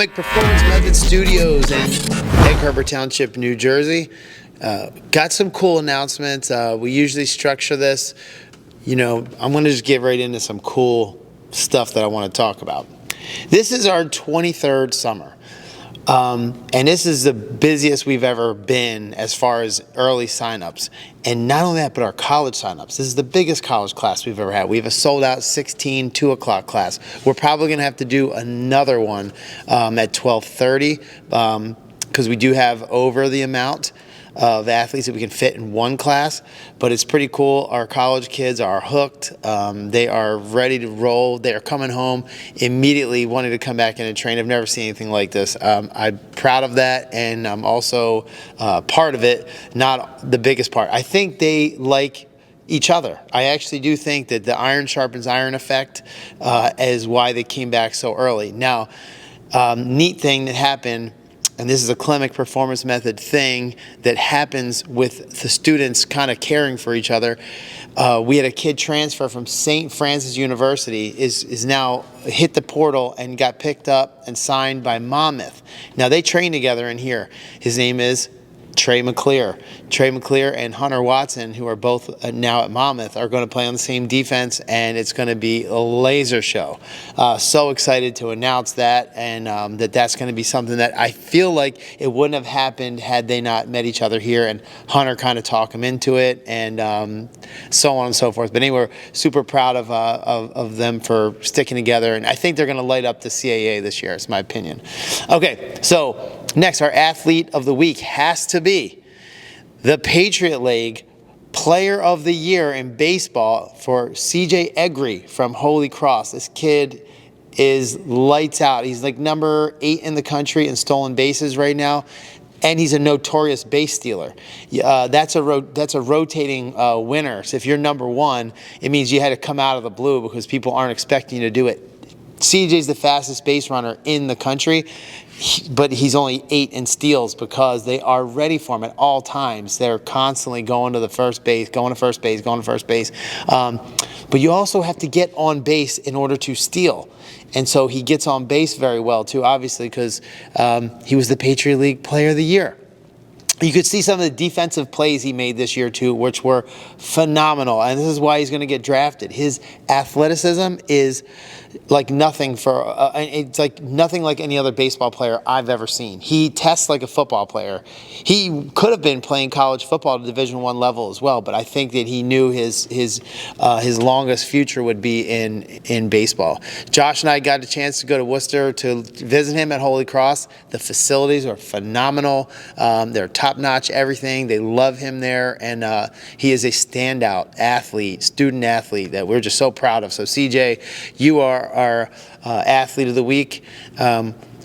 Performance Method Studios in Egg Harbor Township, New Jersey. Got some cool announcements. We usually structure this, I'm going to just get right into some cool stuff that I want to talk about. This is our 23rd summer. And this is the busiest we've ever been as far as early signups. And not only that, but our college signups. This is the biggest college class we've ever had. We have a sold out 16 2 o'clock class. We're probably going to have to do another one at 12:30 because we do have over the amount of athletes that we can fit in one class, but it's pretty cool. Our college kids are hooked. They are ready to roll. They are coming home immediately wanting to come back in and train. I've never seen anything like this. I'm proud of that, and I'm also part of it, not the biggest part. I think they like each other. I actually do think that the iron sharpens iron effect is why they came back so early. Now, neat thing that happened, and this is a clinic performance method thing that happens with the students kind of caring for each other. We had a kid transfer from St. Francis University, is now hit the portal and got picked up and signed by Monmouth. Now they train together in here. His name is Trey McClear. Trey McClear and Hunter Watson, who are both now at Monmouth, are going to play on the same defense, and it's going to be a laser show. So excited to announce that, and that's going to be something that I feel like it wouldn't have happened had they not met each other here, and Hunter kind of talked him into it, and so on and so forth. But anyway, we're super proud of them for sticking together, and I think they're going to light up the CAA this year. It's my opinion. Okay, so next, our athlete of the week has to be the Patriot League Player of the Year in baseball for CJ Egri from Holy Cross. This kid is lights out. He's like number 8 in the country in stolen bases right now, and he's a notorious base stealer. That's a rotating winner. So if you're number 1, it means you had to come out of the blue because people aren't expecting you to do it. CJ's the fastest base runner in the country, but he's only 8 in steals because they are ready for him at all times. They're constantly going to the first base, going to first base, going to first base. But you also have to get on base in order to steal. And so he gets on base very well too, obviously, because he was the Patriot League Player of the Year. You could see some of the defensive plays he made this year too, which were phenomenal. And this is why he's going to get drafted. His athleticism is like nothing it's like nothing like any other baseball player I've ever seen. He tests like a football player. He could have been playing college football at Division I level as well, but I think that he knew his longest future would be in baseball. Josh and I got a chance to go to Worcester to visit him at Holy Cross. The facilities are phenomenal. They're top-notch everything. They love him there, and he is a standout athlete, student athlete that we're just so proud of. So CJ, you are our athlete of the week.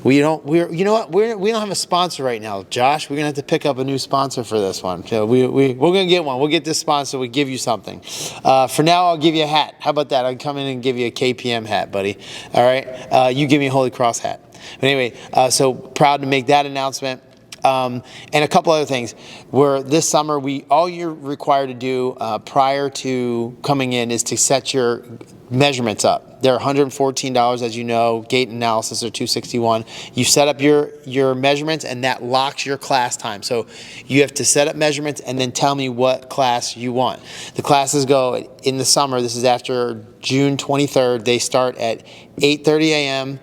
We don't have a sponsor right now, Josh. We're gonna have to pick up a new sponsor for this one. So we're gonna get one. We'll get this sponsor. We give you something. For now, I'll give you a hat. How about that? I'll come in and give you a KPM hat, buddy. All right. You give me a Holy Cross hat. But anyway, so proud to make that announcement. And a couple other things. This summer, all you're required to do prior to coming in is to set your measurements up. They're $114, as you know. Gait analysis are $261. You set up your measurements, and that locks your class time. So you have to set up measurements and then tell me what class you want. The classes go in the summer. This is after June 23rd. They start at 8:30 a.m.,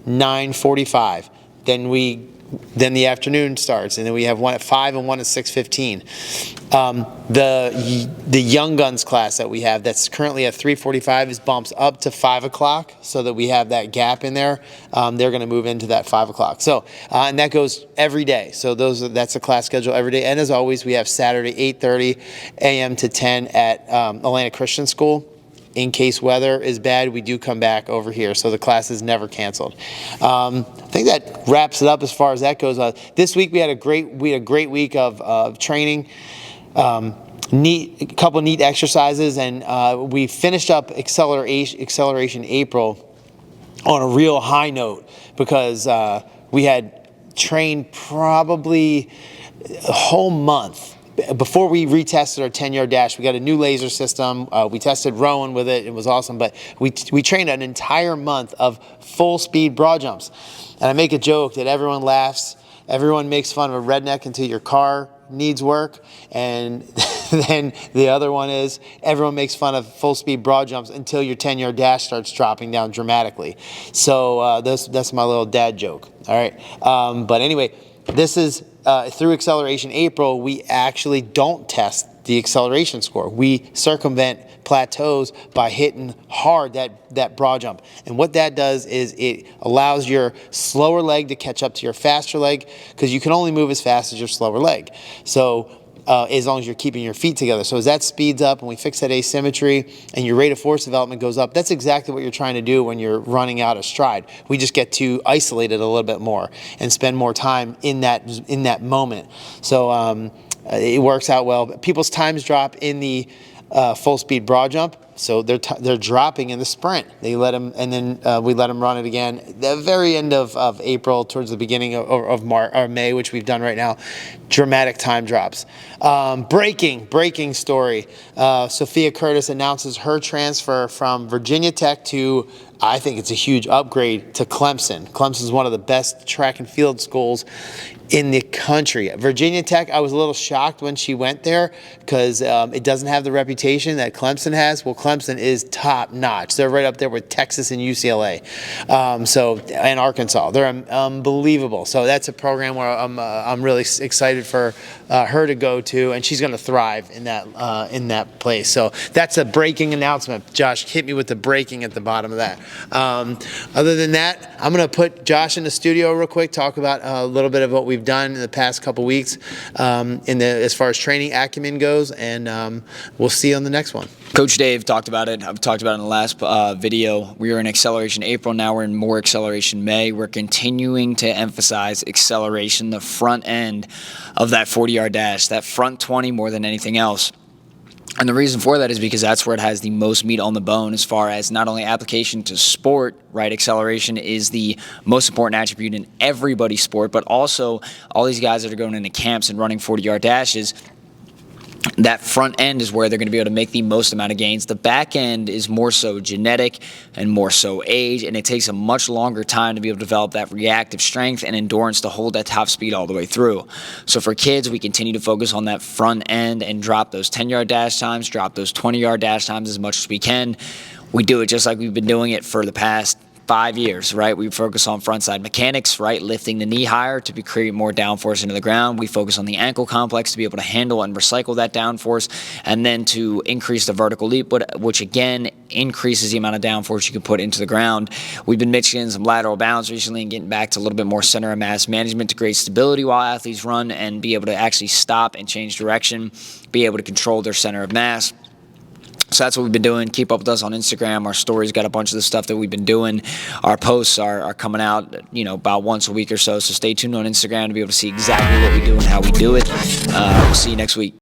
9:45. Then the afternoon starts, and then we have one at 5 and one at 6:15. The Young Guns class that we have that's currently at 3:45 is bumps up to 5 o'clock so that we have that gap in there. They're going to move into that 5 o'clock. So, and that goes every day. So that's a class schedule every day. And as always, we have Saturday 8:30 a.m. to 10 at Atlanta Christian School. In case weather is bad, we do come back over here, so the class is never canceled. I think that wraps it up as far as that goes. This week we had a great week of training, couple neat exercises, and we finished up acceleration April on a real high note because we had trained probably a whole month before we retested our 10-yard dash, we got a new laser system. We tested rowing with it. It was awesome. But we trained an entire month of full speed broad jumps. And I make a joke that everyone laughs. Everyone makes fun of a redneck until your car needs work. And then the other one is everyone makes fun of full speed broad jumps until your 10-yard dash starts dropping down dramatically. So that's my little dad joke. All right. But anyway, this is through Acceleration April, we actually don't test the acceleration score. We circumvent plateaus by hitting hard that broad jump. And what that does is it allows your slower leg to catch up to your faster leg, because you can only move as fast as your slower leg. So as long as you're keeping your feet together. So as that speeds up and we fix that asymmetry and your rate of force development goes up, that's exactly what you're trying to do when you're running out of stride. We just get to isolate it a little bit more and spend more time in that moment. So it works out well. People's times drop in the full speed broad jump, so they're dropping in the sprint. They let them, and then we let them run it again. The very end of April, towards the beginning of March or May, which we've done right now, dramatic time drops. Breaking story. Sophia Curtis announces her transfer from Virginia Tech to, I think it's a huge upgrade, to Clemson. Clemson is one of the best track and field schools in the country. Virginia Tech, I was a little shocked when she went there because it doesn't have the reputation that Clemson has. Well, Clemson is top notch. They're right up there with Texas and UCLA, and Arkansas. They're unbelievable. So that's a program where I'm really excited for her to go to, and she's going to thrive in that place. So that's a breaking announcement. Josh, hit me with the breaking at the bottom of that. Other than that, I'm going to put Josh in the studio real quick, talk about a little bit of what we've done in the past couple weeks as far as training acumen goes, and we'll see you on the next one. Coach Dave talked about it. I've talked about it in the last video. We were in Acceleration April. Now we're in more Acceleration May. We're continuing to emphasize acceleration, the front end of that 40-yard dash, that front 20 more than anything else. And the reason for that is because that's where it has the most meat on the bone as far as not only application to sport, right? Acceleration is the most important attribute in everybody's sport, but also all these guys that are going into camps and running 40-yard dashes, that front end is where they're going to be able to make the most amount of gains. The back end is more so genetic and more so age, and it takes a much longer time to be able to develop that reactive strength and endurance to hold that top speed all the way through. So for kids, we continue to focus on that front end and drop those 10-yard dash times, drop those 20-yard dash times as much as we can. We do it just like we've been doing it for the past 5 years, right? We focus on frontside mechanics, right? Lifting the knee higher to create more downforce into the ground. We focus on the ankle complex to be able to handle and recycle that downforce, and then to increase the vertical leap, which again increases the amount of downforce you can put into the ground. We've been mixing in some lateral balance recently and getting back to a little bit more center of mass management to create stability while athletes run and be able to actually stop and change direction, be able to control their center of mass. So that's what we've been doing. Keep up with us on Instagram. Our stories got a bunch of the stuff that we've been doing. Our posts are coming out, about once a week or so. So stay tuned on Instagram to be able to see exactly what we do and how we do it. We'll see you next week.